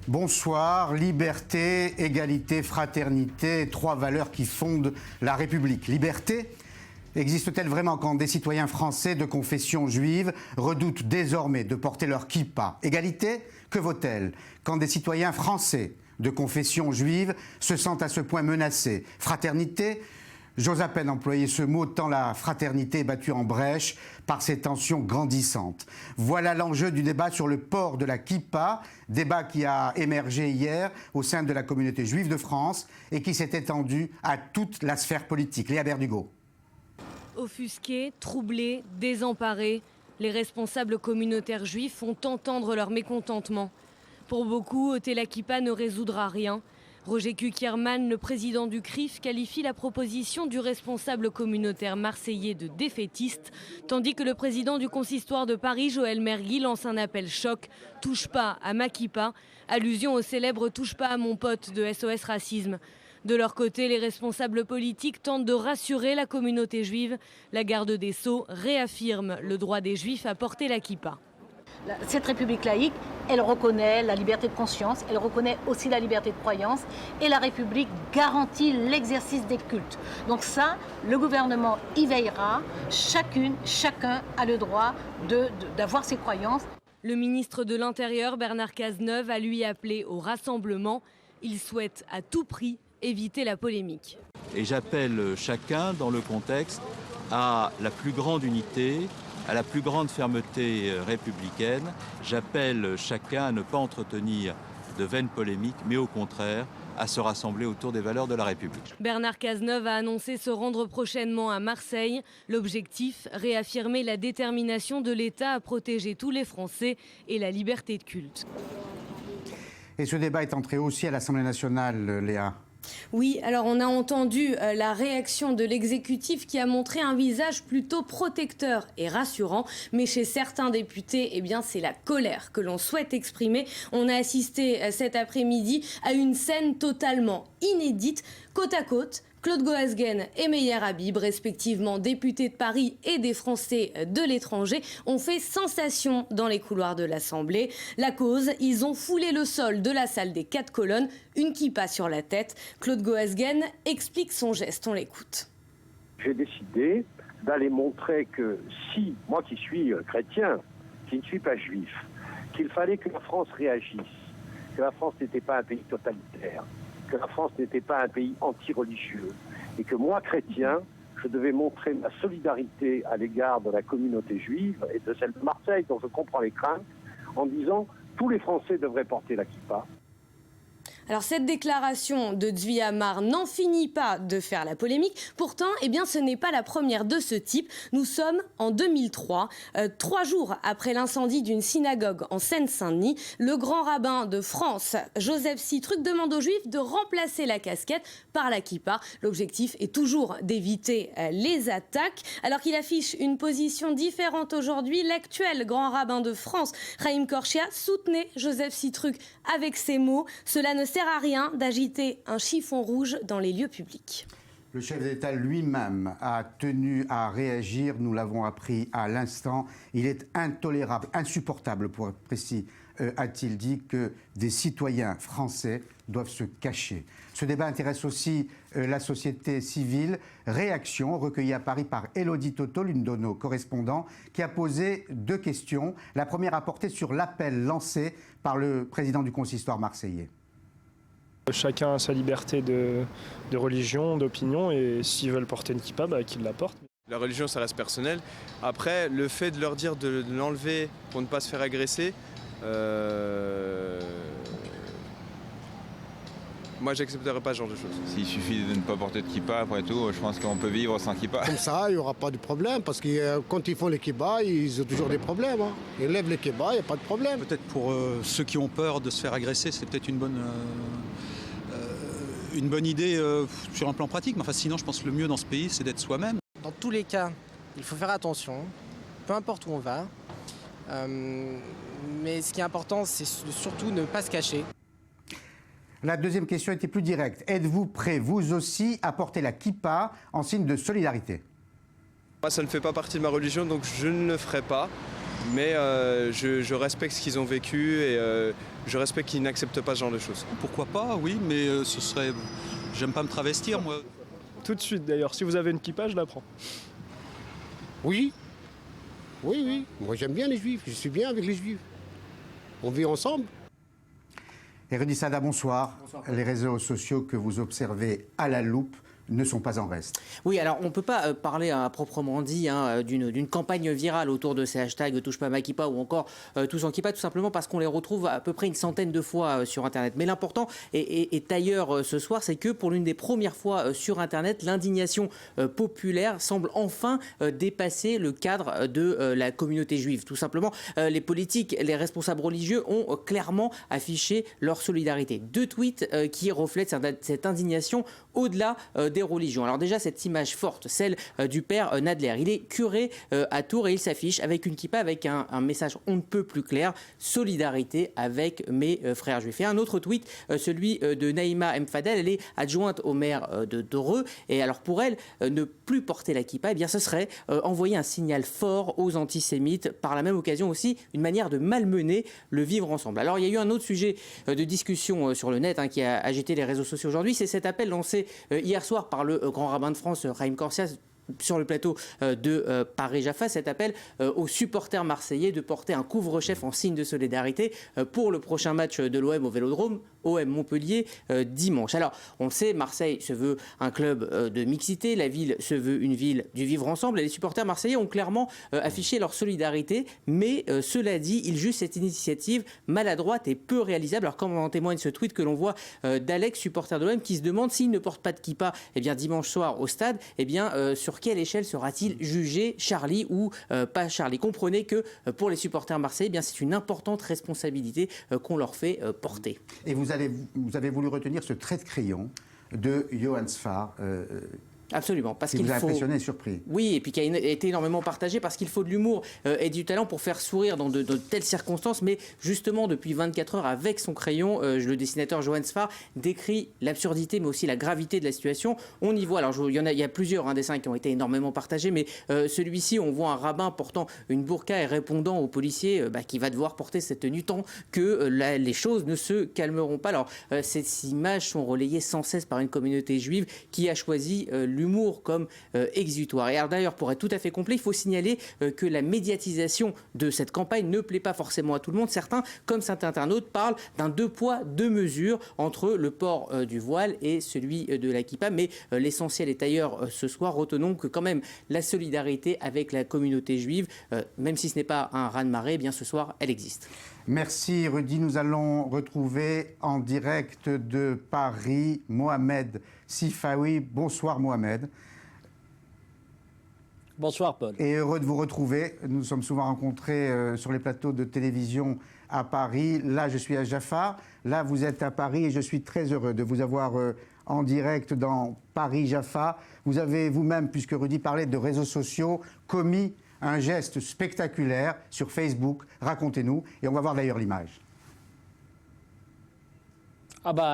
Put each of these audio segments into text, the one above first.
Bonsoir, liberté, égalité, fraternité, trois valeurs qui fondent la République. Liberté existe-t-elle vraiment quand des citoyens français de confession juive redoutent désormais de porter leur kippa? Égalité, que vaut-elle quand des citoyens français de confession juive se sentent à ce point menacés? Fraternité, j'ose à peine employer ce mot tant la fraternité est battue en brèche par ces tensions grandissantes. Voilà l'enjeu du débat sur le port de la kippa, débat qui a émergé hier au sein de la communauté juive de France et qui s'est étendu à toute la sphère politique. Léa Berdugo. Offusqués, troublés, désemparés, les responsables communautaires juifs font entendre leur mécontentement. Pour beaucoup, ôter la kippa ne résoudra rien. Roger Kukierman, le président du CRIF, qualifie la proposition du responsable communautaire marseillais de défaitiste, tandis que le président du consistoire de Paris, Joël Mergui, lance un appel choc « Touche pas à ma kippa », allusion au célèbre « Touche pas à mon pote » de SOS Racisme. De leur côté, les responsables politiques tentent de rassurer la communauté juive. La garde des Sceaux réaffirme le droit des Juifs à porter la kippa. Cette République laïque, elle reconnaît la liberté de conscience, elle reconnaît aussi la liberté de croyance et la République garantit l'exercice des cultes. Donc ça, le gouvernement y veillera. Chacun a le droit d'avoir ses croyances. Le ministre de l'Intérieur, Bernard Cazeneuve, a lui appelé au rassemblement. Il souhaite à tout prix éviter la polémique. Et j'appelle chacun, dans le contexte, à la plus grande unité, à la plus grande fermeté républicaine. J'appelle chacun à ne pas entretenir de vaines polémiques, mais au contraire, à se rassembler autour des valeurs de la République. Bernard Cazeneuve a annoncé se rendre prochainement à Marseille. L'objectif, réaffirmer la détermination de l'État à protéger tous les Français et la liberté de culte. Et ce débat est entré aussi à l'Assemblée nationale, Léa. Oui, alors on a entendu la réaction de l'exécutif qui a montré un visage plutôt protecteur et rassurant. Mais chez certains députés, eh bien, c'est la colère que l'on souhaite exprimer. On a assisté cet après-midi à une scène totalement inédite, côte à côte. Claude Goasguen et Meyer Habib, respectivement députés de Paris et des Français de l'étranger, ont fait sensation dans les couloirs de l'Assemblée. La cause, ils ont foulé le sol de la salle des 4 colonnes, une kippa sur la tête. Claude Goasguen explique son geste, on l'écoute. J'ai décidé d'aller montrer que si, moi qui suis chrétien, qui ne suis pas juif, qu'il fallait que la France réagisse, que la France n'était pas un pays totalitaire, que la France n'était pas un pays anti-religieux et que moi, chrétien, je devais montrer ma solidarité à l'égard de la communauté juive et de celle de Marseille, dont je comprends les craintes, en disant tous les Français devraient porter la kippa. Alors cette déclaration de Zvi Amar n'en finit pas de faire la polémique. Pourtant, eh bien, ce n'est pas la première de ce type. Nous sommes en 2003, 3 jours après l'incendie d'une synagogue en Seine-Saint-Denis. Le grand rabbin de France, Joseph Citruc, demande aux Juifs de remplacer la casquette par la kippa. L'objectif est toujours d'éviter les attaques. Alors qu'il affiche une position différente aujourd'hui, l'actuel grand rabbin de France, Chaim Korshia, soutenait Joseph Citruc avec ces mots. Cela ne sert à rien d'agiter un chiffon rouge dans les lieux publics. Le chef d'État lui-même a tenu à réagir, nous l'avons appris à l'instant. Il est intolérable, insupportable pour être précis, a-t-il dit, que des citoyens français doivent se cacher. Ce débat intéresse aussi la société civile. Réaction recueillie à Paris par Élodie Toto, l'une de nos correspondants, qui a posé 2 questions. La première a porté sur l'appel lancé par le président du consistoire marseillais. Chacun a sa liberté de religion, d'opinion, et s'ils veulent porter une kippa, qu'ils la portent. La religion, ça reste personnel. Après, le fait de leur dire de l'enlever pour ne pas se faire agresser, moi, j'accepterais pas ce genre de choses. S'il suffit de ne pas porter de kippa, après tout, je pense qu'on peut vivre sans kippa. Comme ça, il n'y aura pas de problème, parce que quand ils font les kibbas, ils ont toujours des problèmes. Ils lèvent les kibbas, il n'y a pas de problème. Peut-être pour ceux qui ont peur de se faire agresser, c'est peut-être une bonne idée sur un plan pratique. Mais enfin, sinon, je pense que le mieux dans ce pays, c'est d'être soi-même. Dans tous les cas, il faut faire attention, peu importe où on va. Mais ce qui est important, c'est surtout ne pas se cacher. La deuxième question était plus directe. Êtes-vous prêt, vous aussi, à porter la kippa en signe de solidarité? Moi, ça ne fait pas partie de ma religion, donc je ne le ferai pas. Mais je respecte ce qu'ils ont vécu et je respecte qu'ils n'acceptent pas ce genre de choses. Pourquoi pas, oui, mais ce serait... J'aime pas me travestir, moi. Tout de suite d'ailleurs, si vous avez une kippa, je la prends. Oui. Oui, oui. Moi, j'aime bien les juifs. Je suis bien avec les juifs. On vit ensemble. Érudit Sada, bonsoir. Les réseaux sociaux que vous observez à la loupe ne sont pas en reste. Oui, alors on ne peut pas parler à proprement dit d'une campagne virale autour de ces hashtags touche pas ma kippa ou encore tous en kippa, tout simplement parce qu'on les retrouve à peu près une centaine de fois sur Internet. Mais l'important est ailleurs ce soir, c'est que pour l'une des premières fois sur Internet, l'indignation populaire semble enfin dépasser le cadre de la communauté juive. Tout simplement, les politiques, les responsables religieux ont clairement affiché leur solidarité. 2 tweets qui reflètent cette indignation au-delà des religions. Alors déjà, cette image forte, celle du père Nadler, il est curé à Tours et il s'affiche avec une kippa, avec un message on ne peut plus clair, solidarité avec mes frères juifs. Et un autre tweet, celui de Naïma Mfadel, elle est adjointe au maire de Dreux, et alors pour elle, ne plus porter la kippa, eh bien ce serait envoyer un signal fort aux antisémites, par la même occasion aussi une manière de malmener le vivre ensemble. Alors il y a eu un autre sujet de discussion sur le net qui a agité les réseaux sociaux aujourd'hui, c'est cet appel lancé hier soir par le grand rabbin de France, Chaim Corsia, sur le plateau de Paris Jaffa, cet appel aux supporters marseillais de porter un couvre-chef en signe de solidarité pour le prochain match de l'OM au Vélodrome, OM Montpellier, dimanche. Alors, on le sait, Marseille se veut un club de mixité, la ville se veut une ville du vivre ensemble, et les supporters marseillais ont clairement affiché leur solidarité, mais cela dit, ils jugent cette initiative maladroite et peu réalisable. Alors, comme en témoigne ce tweet que l'on voit d'Alex, supporter de l'OM, qui se demande s'il ne porte pas de kippa dimanche soir au stade, sur quelle échelle sera-t-il jugé, Charlie ou pas Charlie? Comprenez que pour les supporters marseillais, c'est une importante responsabilité qu'on leur fait porter. Et vous avez voulu retenir ce trait de crayon de Johann Sfar. Absolument, parce qu'il faut... impressionné et surpris. Oui, et puis qui a été énormément partagé, parce qu'il faut de l'humour et du talent pour faire sourire dans de telles circonstances. Mais justement, depuis 24 heures, avec son crayon, le dessinateur Johann Sfar décrit l'absurdité, mais aussi la gravité de la situation. On y voit, alors il y a plusieurs dessins qui ont été énormément partagés, mais celui-ci, on voit un rabbin portant une burqa et répondant aux policiers qui va devoir porter cette tenue tant que les choses ne se calmeront pas. Alors, ces images sont relayées sans cesse par une communauté juive qui a choisi l'humour comme exutoire. Et alors d'ailleurs, pour être tout à fait complet, il faut signaler que la médiatisation de cette campagne ne plaît pas forcément à tout le monde. Certains, comme certains internautes, parlent d'un 2 poids 2 mesures entre le port du voile et celui de la kippa. Mais l'essentiel est ailleurs ce soir. Retenons que quand même la solidarité avec la communauté juive, même si ce n'est pas un raz-de-marée, ce soir, elle existe. Merci Rudy. Nous allons retrouver en direct de Paris Mohamed Sifawi. Bonsoir Mohamed. Bonsoir Paul. Et heureux de vous retrouver. Nous nous sommes souvent rencontrés sur les plateaux de télévision à Paris. Là, je suis à Jaffa. Là, vous êtes à Paris et je suis très heureux de vous avoir en direct dans Paris Jaffa. Vous avez vous-même, puisque Rudy parlait de réseaux sociaux, commis un geste spectaculaire sur Facebook. Racontez-nous. Et on va voir d'ailleurs l'image.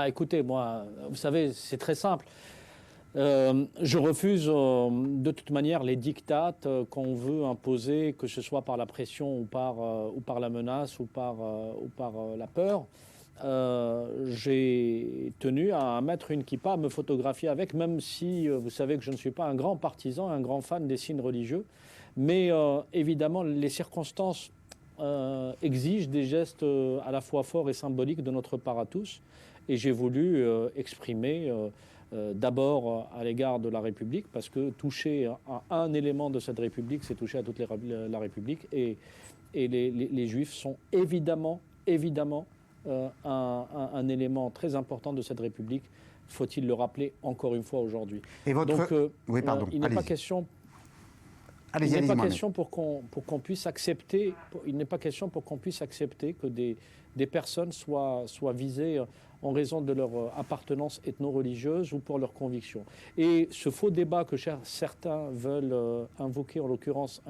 Écoutez, moi, vous savez, c'est très simple. Je refuse de toute manière les dictates qu'on veut imposer, que ce soit par la pression ou par la menace ou par la peur. J'ai tenu à mettre une kippa, à me photographier avec, même si vous savez que je ne suis pas un grand partisan, un grand fan des signes religieux. Mais évidemment, les circonstances exigent des gestes à la fois forts et symboliques de notre part à tous. Et j'ai voulu exprimer d'abord à l'égard de la République, parce que toucher à un élément de cette République, c'est toucher à toute la République. Et les Juifs sont évidemment un élément très important de cette République. Faut-il le rappeler encore une fois aujourd'hui. Donc, oui, pardon. Il n'est pas question... Il n'est pas question pour qu'on puisse accepter. Il n'est pas question pour qu'on puisse accepter que des personnes soient visées en raison de leur appartenance ethno-religieuse ou pour leurs convictions. Et ce faux débat que certains veulent invoquer, en l'occurrence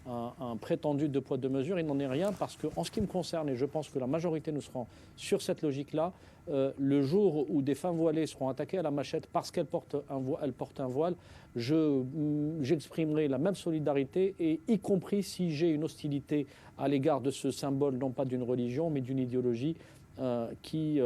un un prétendu deux poids deux mesures. Il n'en est rien parce qu'en ce qui me concerne, et je pense que la majorité nous seront sur cette logique-là, le jour où des femmes voilées seront attaquées à la machette parce qu'elles portent un voile, j'exprimerai la même solidarité, et y compris si j'ai une hostilité à l'égard de ce symbole, non pas d'une religion, mais d'une idéologie qui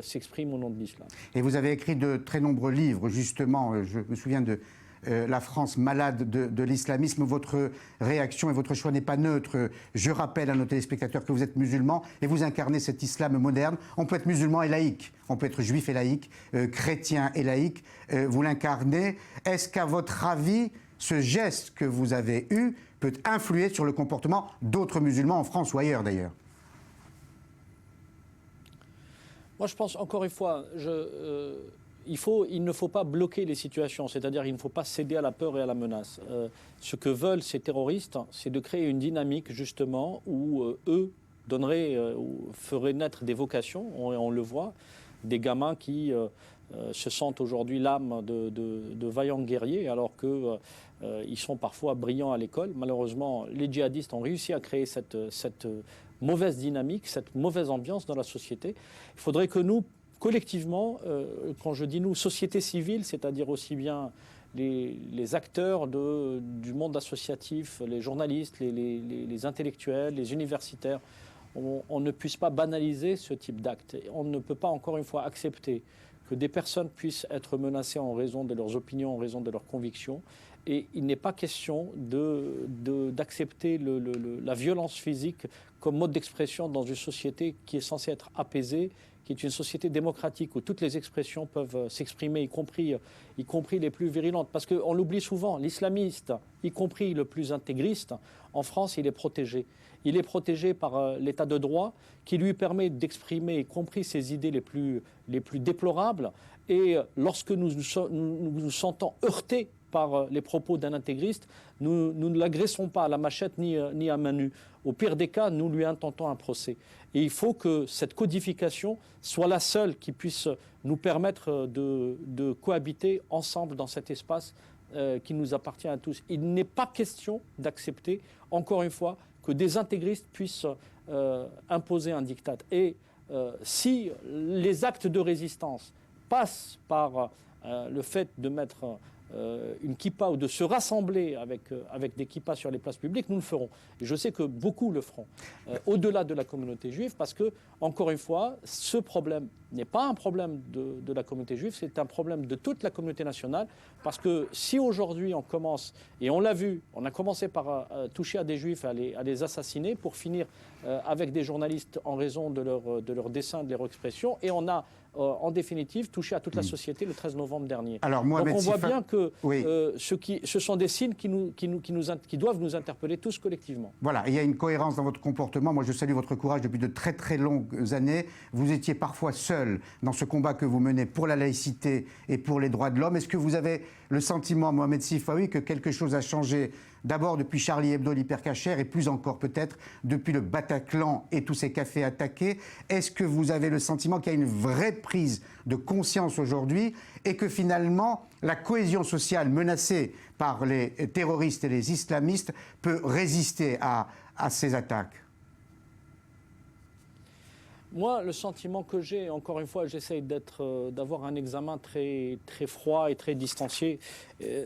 s'exprime au nom de l'islam. Et vous avez écrit de très nombreux livres, justement, je me souviens de la France malade de l'islamisme. Votre réaction et votre choix n'est pas neutre. Je rappelle à nos téléspectateurs que vous êtes musulman et vous incarnez cet islam moderne. On peut être musulman et laïque, on peut être juif et laïque, chrétien et laïque. Vous l'incarnez. Est-ce qu'à votre avis, ce geste que vous avez eu peut influer sur le comportement d'autres musulmans en France ou ailleurs d'ailleurs? Moi, je pense, encore une fois, il ne faut pas bloquer les situations, c'est-à-dire il ne faut pas céder à la peur et à la menace. Ce que veulent ces terroristes, c'est de créer une dynamique, justement, où eux feraient naître des vocations, on le voit, des gamins qui se sentent aujourd'hui l'âme de vaillants guerriers, alors qu'ils sont parfois brillants à l'école. Malheureusement, les djihadistes ont réussi à créer cette mauvaise dynamique, cette mauvaise ambiance dans la société. Il faudrait que nous, collectivement, quand je dis nous, société civile, c'est-à-dire aussi bien les acteurs du monde associatif, les journalistes, les intellectuels, les universitaires, on ne puisse pas banaliser ce type d'acte. On ne peut pas, encore une fois, accepter que des personnes puissent être menacées en raison de leurs opinions, en raison de leurs convictions. Et il n'est pas question d'accepter la violence physique comme mode d'expression dans une société qui est censée être apaisée, qui est une société démocratique où toutes les expressions peuvent s'exprimer, y compris les plus virulentes. Parce qu'on l'oublie souvent, l'islamiste, y compris le plus intégriste, en France, il est protégé. Il est protégé par l'état de droit qui lui permet d'exprimer, y compris ses idées les plus déplorables. Et lorsque nous nous sentons heurtés par les propos d'un intégriste, nous ne l'agressons pas à la machette ni à main nue. Au pire des cas, nous lui intentons un procès. Et il faut que cette codification soit la seule qui puisse nous permettre de cohabiter ensemble dans cet espace qui nous appartient à tous. Il n'est pas question d'accepter, encore une fois, que des intégristes puissent imposer un diktat. Et si les actes de résistance passent par le fait de mettre une kippa ou de se rassembler avec des kippas sur les places publiques, nous le ferons. Et je sais que beaucoup le feront, au-delà de la communauté juive, parce que, encore une fois, ce problème n'est pas un problème de la communauté juive, c'est un problème de toute la communauté nationale, parce que si aujourd'hui on commence, et on l'a vu, on a commencé par toucher à des juifs, à les assassiner, pour finir avec des journalistes en raison de leur dessin, de leur expression, et on a en définitive touché à toute la société le 13 novembre dernier. Alors, donc on voit bien que ce sont des signes qui doivent nous interpeller tous collectivement. Voilà, il y a une cohérence dans votre comportement. Moi, je salue votre courage depuis de très très longues années. Vous étiez parfois seul dans ce combat que vous menez pour la laïcité et pour les droits de l'homme. Est-ce que vous avez le sentiment, Mohamed Sifawi, que quelque chose a changé, d'abord depuis Charlie Hebdo, l'hypercacher, et plus encore peut-être depuis le Bataclan et tous ces cafés attaqués? Est-ce que vous avez le sentiment qu'il y a une vraie prise de conscience aujourd'hui et que finalement la cohésion sociale menacée par les terroristes et les islamistes peut résister à ces attaques? Moi, le sentiment que j'ai, encore une fois, j'essaye d'avoir un examen très, très froid et très distancié,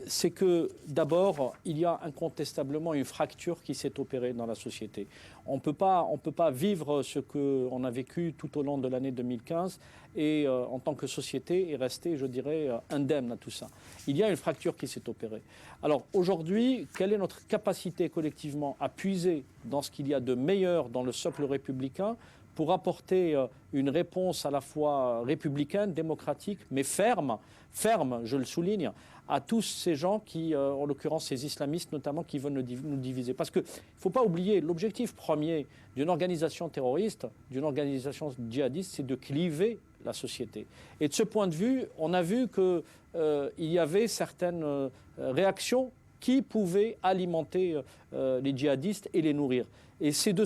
c'est que d'abord, il y a incontestablement une fracture qui s'est opérée dans la société. On ne peut pas vivre ce qu'on a vécu tout au long de l'année 2015 et en tant que société est rester, je dirais, indemne à tout ça. Il y a une fracture qui s'est opérée. Alors aujourd'hui, quelle est notre capacité collectivement à puiser dans ce qu'il y a de meilleur dans le socle républicain pour apporter une réponse à la fois républicaine, démocratique, mais ferme, je le souligne, à tous ces gens qui, en l'occurrence ces islamistes notamment, qui veulent nous diviser. Parce qu'il ne faut pas oublier, l'objectif premier d'une organisation terroriste, d'une organisation djihadiste, c'est de cliver la société. Et de ce point de vue, on a vu qu'il y avait certaines réactions qui pouvaient alimenter les djihadistes et les nourrir. Et c'est de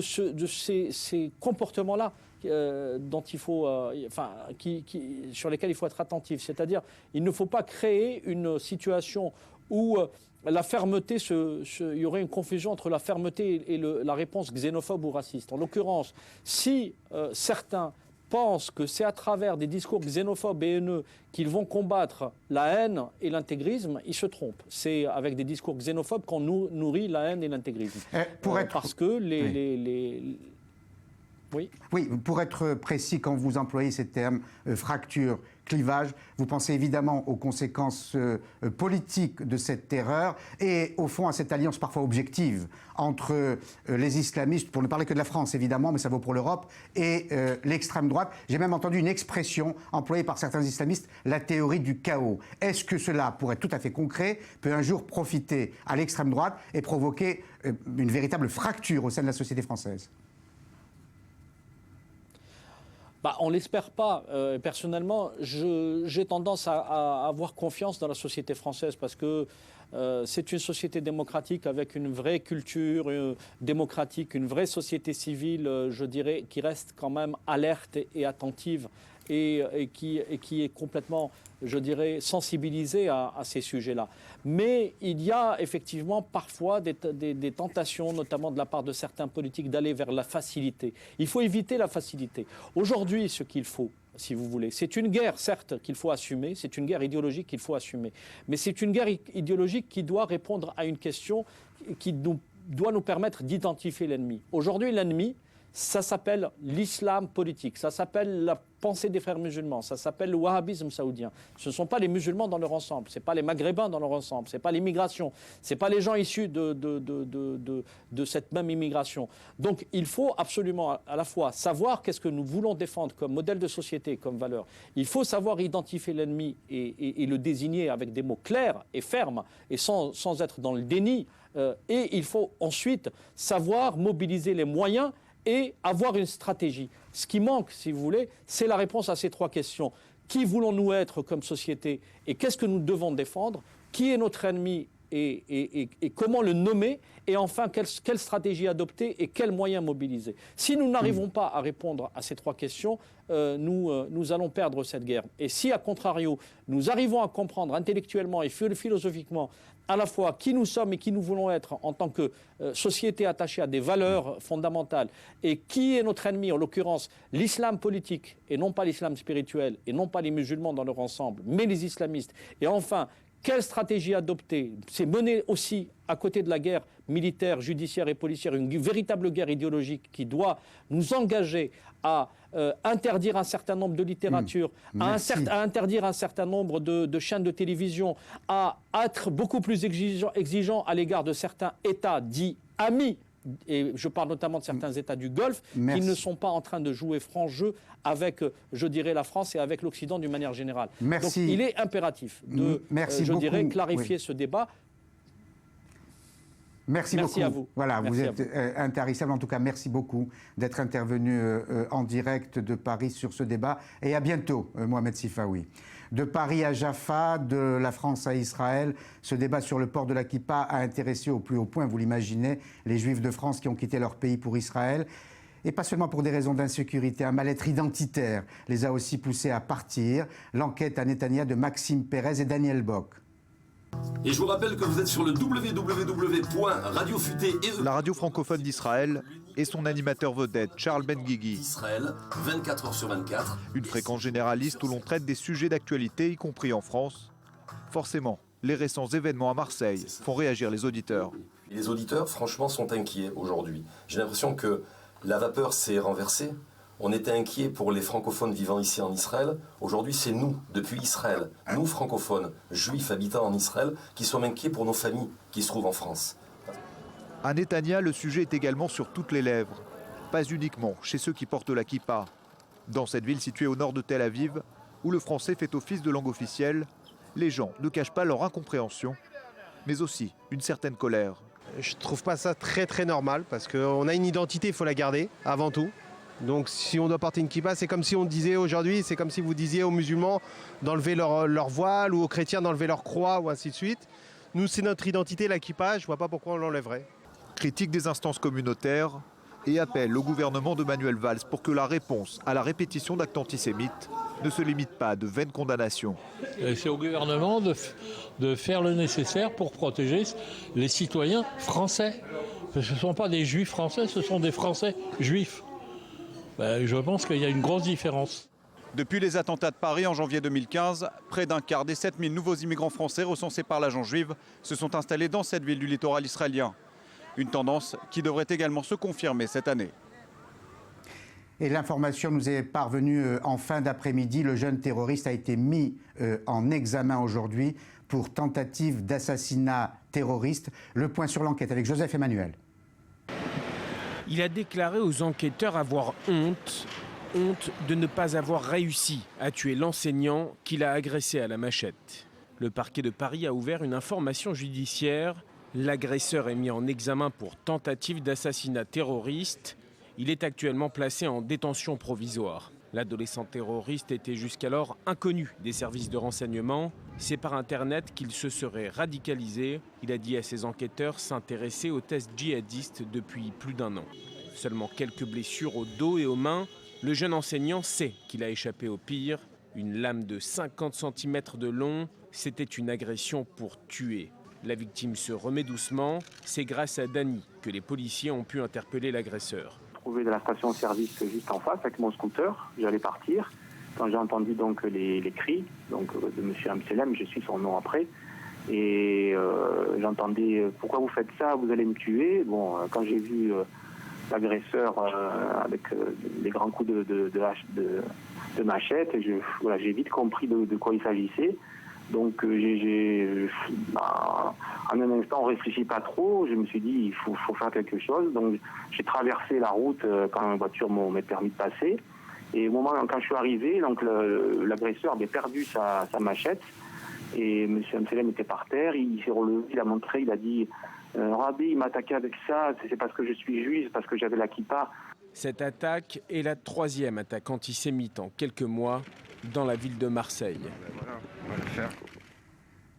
ces comportements-là dont il faut, sur lesquels il faut être attentif. C'est-à-dire, il ne faut pas créer une situation où la fermeté, il y aurait une confusion entre la fermeté et la réponse xénophobe ou raciste. En l'occurrence, si certains pensent que c'est à travers des discours xénophobes et haineux qu'ils vont combattre la haine et l'intégrisme, ils se trompent. C'est avec des discours xénophobes qu'on nourrit la haine et l'intégrisme. Parce que Oui, pour être précis, quand vous employez ces termes, fracture, clivage, vous pensez évidemment aux conséquences politiques de cette terreur et au fond à cette alliance parfois objective entre les islamistes, pour ne parler que de la France évidemment, mais ça vaut pour l'Europe, et l'extrême droite. J'ai même entendu une expression employée par certains islamistes, la théorie du chaos. Est-ce que cela, pour être tout à fait concret, peut un jour profiter à l'extrême droite et provoquer une véritable fracture au sein de la société française ? On ne l'espère pas. Personnellement, j'ai tendance à avoir confiance dans la société française parce que c'est une société démocratique avec une vraie culture démocratique, une vraie société civile, je dirais, qui reste quand même alerte et attentive et qui est complètement, je dirais, sensibilisée à ces sujets-là. Mais il y a effectivement parfois des tentations, notamment de la part de certains politiques, d'aller vers la facilité. Il faut éviter la facilité. Aujourd'hui, ce qu'il faut, si vous voulez, c'est une guerre, certes, qu'il faut assumer, c'est une guerre idéologique qu'il faut assumer, mais c'est une guerre idéologique qui doit répondre à une question qui doit nous permettre d'identifier l'ennemi. Aujourd'hui, l'ennemi, ça s'appelle l'islam politique, ça s'appelle la pensée des frères musulmans, ça s'appelle le wahhabisme saoudien. Ce ne sont pas les musulmans dans leur ensemble, ce n'est pas les maghrébins dans leur ensemble, ce n'est pas l'immigration, ce n'est pas les gens issus de cette même immigration. Donc il faut absolument à la fois savoir qu'est-ce que nous voulons défendre comme modèle de société, comme valeur. Il faut savoir identifier l'ennemi et le désigner avec des mots clairs et fermes et sans être dans le déni. Et il faut ensuite savoir mobiliser les moyens et avoir une stratégie. Ce qui manque, si vous voulez, c'est la réponse à ces trois questions. Qui voulons-nous être comme société et qu'est-ce que nous devons défendre? Qui est notre ennemi et comment le nommer? Et enfin, quelle stratégie adopter et quels moyens mobiliser? Si nous n'arrivons pas à répondre à ces trois questions, nous allons perdre cette guerre. Et si, à contrario, nous arrivons à comprendre intellectuellement et philosophiquement à la fois qui nous sommes et qui nous voulons être en tant que société attachée à des valeurs fondamentales, et qui est notre ennemi, en l'occurrence l'islam politique, et non pas l'islam spirituel, et non pas les musulmans dans leur ensemble, mais les islamistes, et enfin, quelle stratégie adopter? C'est mener aussi, à côté de la guerre militaire, judiciaire et policière, une véritable guerre idéologique qui doit nous engager à interdire un certain nombre de littératures, à interdire un certain nombre de chaînes de télévision, à être beaucoup plus exigeant à l'égard de certains États dits amis, et je parle notamment de certains États du Golfe, qui ne sont pas en train de jouer franc jeu avec, je dirais, la France et avec l'Occident d'une manière générale. Donc il est impératif de, je dirais, clarifier ce débat. Merci beaucoup. À vous. Voilà, merci vous êtes intarissable. En tout cas, merci beaucoup d'être intervenu en direct de Paris sur ce débat. Et à bientôt, Mohamed Sifawi. De Paris à Jaffa, de la France à Israël, ce débat sur le port de la kippa a intéressé au plus haut point, vous l'imaginez, les Juifs de France qui ont quitté leur pays pour Israël. Et pas seulement pour des raisons d'insécurité, un mal-être identitaire les a aussi poussés à partir. L'enquête à Netanya de Maxime Pérez et Daniel Bock. Et je vous rappelle que vous êtes sur le www.radiofuté et la radio francophone d'Israël et son animateur vedette, Charles Benguigui. Israël, 24 heures sur 24. Une fréquence généraliste où l'on traite des sujets d'actualité, y compris en France. Forcément, les récents événements à Marseille font réagir les auditeurs. Et les auditeurs, franchement, sont inquiets aujourd'hui. J'ai l'impression que la vapeur s'est renversée. On était inquiets pour les francophones vivant ici en Israël. Aujourd'hui, c'est nous, depuis Israël, nous francophones, juifs habitant en Israël, qui sommes inquiets pour nos familles qui se trouvent en France. À Netanya, le sujet est également sur toutes les lèvres. Pas uniquement chez ceux qui portent la kippa. Dans cette ville située au nord de Tel Aviv, où le français fait office de langue officielle, les gens ne cachent pas leur incompréhension, mais aussi une certaine colère. Je ne trouve pas ça très normal, parce qu'on a une identité, il faut la garder, avant tout. Donc si on doit porter une kippa, c'est comme si on disait aujourd'hui, c'est comme si vous disiez aux musulmans d'enlever leur voile ou aux chrétiens d'enlever leur croix ou ainsi de suite. Nous, c'est notre identité, la kippa, je ne vois pas pourquoi on l'enlèverait. Critique des instances communautaires et appel au gouvernement de Manuel Valls pour que la réponse à la répétition d'actes antisémites ne se limite pas à de vaines condamnations. C'est au gouvernement de faire le nécessaire pour protéger les citoyens français. Ce ne sont pas des juifs français, ce sont des Français juifs. Je pense qu'il y a une grosse différence. Depuis les attentats de Paris en janvier 2015, près d'un quart des 7000 nouveaux immigrants français recensés par l'agence juive se sont installés dans cette ville du littoral israélien. Une tendance qui devrait également se confirmer cette année. Et l'information nous est parvenue en fin d'après-midi. Le jeune terroriste a été mis en examen aujourd'hui pour tentative d'assassinat terroriste. Le point sur l'enquête avec Joseph Emmanuel. Il a déclaré aux enquêteurs avoir honte de ne pas avoir réussi à tuer l'enseignant qu'il a agressé à la machette. Le parquet de Paris a ouvert une information judiciaire. L'agresseur est mis en examen pour tentative d'assassinat terroriste. Il est actuellement placé en détention provisoire. L'adolescent terroriste était jusqu'alors inconnu des services de renseignement. C'est par Internet qu'il se serait radicalisé. Il a dit à ses enquêteurs s'intéresser aux tests djihadistes depuis plus d'1 an. Seulement quelques blessures au dos et aux mains. Le jeune enseignant sait qu'il a échappé au pire. Une lame de 50 cm de long, c'était une agression pour tuer. La victime se remet doucement. C'est grâce à Dany que les policiers ont pu interpeller l'agresseur. Trouvé de la station-service juste en face avec mon scooter, j'allais partir. Quand j'ai entendu donc les cris donc, de M. Amselem, je suis son nom après, et j'entendais « Pourquoi vous faites ça? Vous allez me tuer ». Bon, quand j'ai vu l'agresseur avec des grands coups de machette, j'ai vite compris de quoi il s'agissait. Donc en un instant, on ne réfléchit pas trop. Je me suis dit, il faut faire quelque chose. Donc j'ai traversé la route quand la voiture m'a permis de passer. Et au moment quand je suis arrivé, donc l'agresseur avait perdu sa machette. Et M. Amselem était par terre. Il s'est relevé, il a montré, il a dit Rabbi, il m'a attaqué avec ça. C'est parce que je suis juif, parce que j'avais la kippa. Cette attaque est la 3e attaque antisémite en quelques mois dans la ville de Marseille.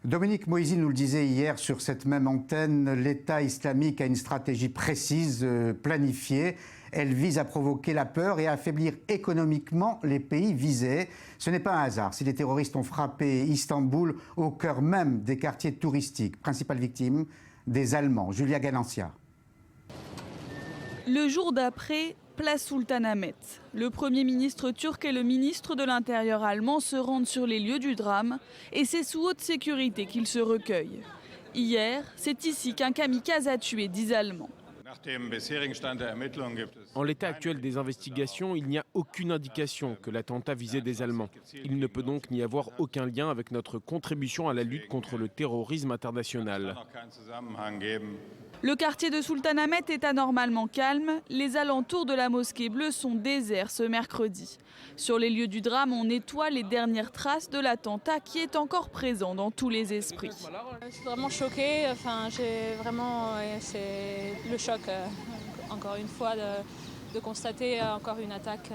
Dominique Moïsi nous le disait hier sur cette même antenne, l'État islamique a une stratégie précise, planifiée. Elle vise à provoquer la peur et à affaiblir économiquement les pays visés. Ce n'est pas un hasard si les terroristes ont frappé Istanbul au cœur même des quartiers touristiques. Principale victime, des Allemands. Julia Ganancia. Le jour d'après, place Sultanahmet. Le Premier ministre turc et le ministre de l'Intérieur allemand se rendent sur les lieux du drame et c'est sous haute sécurité qu'ils se recueillent. Hier, c'est ici qu'un kamikaze a tué 10 Allemands. En l'état actuel des investigations, il n'y a aucune indication que l'attentat visait des Allemands. Il ne peut donc n'y avoir aucun lien avec notre contribution à la lutte contre le terrorisme international. Le quartier de Sultanahmet est anormalement calme. Les alentours de la mosquée bleue sont déserts ce mercredi. Sur les lieux du drame, on nettoie les dernières traces de l'attentat qui est encore présent dans tous les esprits. Je suis vraiment choquée. C'est le choc, encore une fois, de constater encore une attaque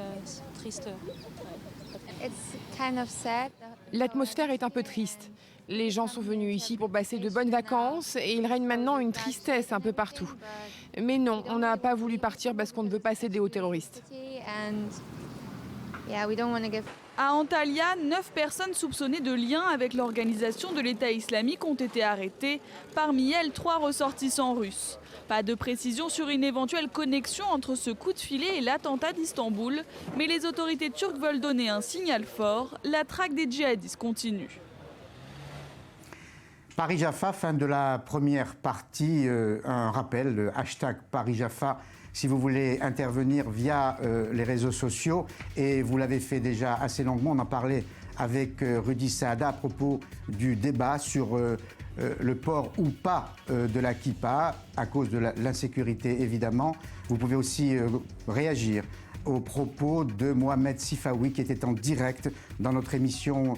triste. L'atmosphère est un peu triste. Les gens sont venus ici pour passer de bonnes vacances et il règne maintenant une tristesse un peu partout. Mais non, on n'a pas voulu partir parce qu'on ne veut pas céder aux terroristes. À Antalya, 9 personnes soupçonnées de lien avec l'organisation de l'État islamique ont été arrêtées. Parmi elles, 3 ressortissants russes. Pas de précision sur une éventuelle connexion entre ce coup de filet et l'attentat d'Istanbul. Mais les autorités turques veulent donner un signal fort. La traque des djihadistes continue. Paris Jaffa, fin de la première partie. Un rappel, le hashtag Paris Jaffa, si vous voulez intervenir via les réseaux sociaux. Et vous l'avez fait déjà assez longuement. On en parlait avec Rudy Saada à propos du débat sur le port ou pas de la kippa, à cause de l'insécurité évidemment. Vous pouvez aussi réagir aux propos de Mohamed Sifawi qui était en direct dans notre émission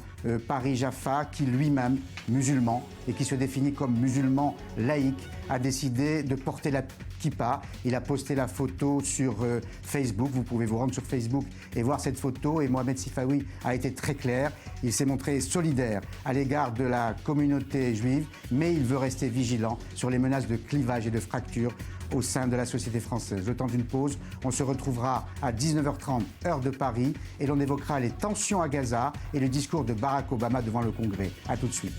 Paris Jaffa, qui lui-même, musulman et qui se définit comme musulman laïque, a décidé de porter la kippa. Il a posté la photo sur Facebook. Vous pouvez vous rendre sur Facebook et voir cette photo. Et Mohamed Sifawi a été très clair. Il s'est montré solidaire à l'égard de la communauté juive, mais il veut rester vigilant sur les menaces de clivage et de fracture au sein de la société française. Le temps d'une pause, on se retrouvera à 19h30, heure de Paris, et l'on évoquera les tensions à Gaza et le discours de Barack Obama devant le Congrès. A tout de suite.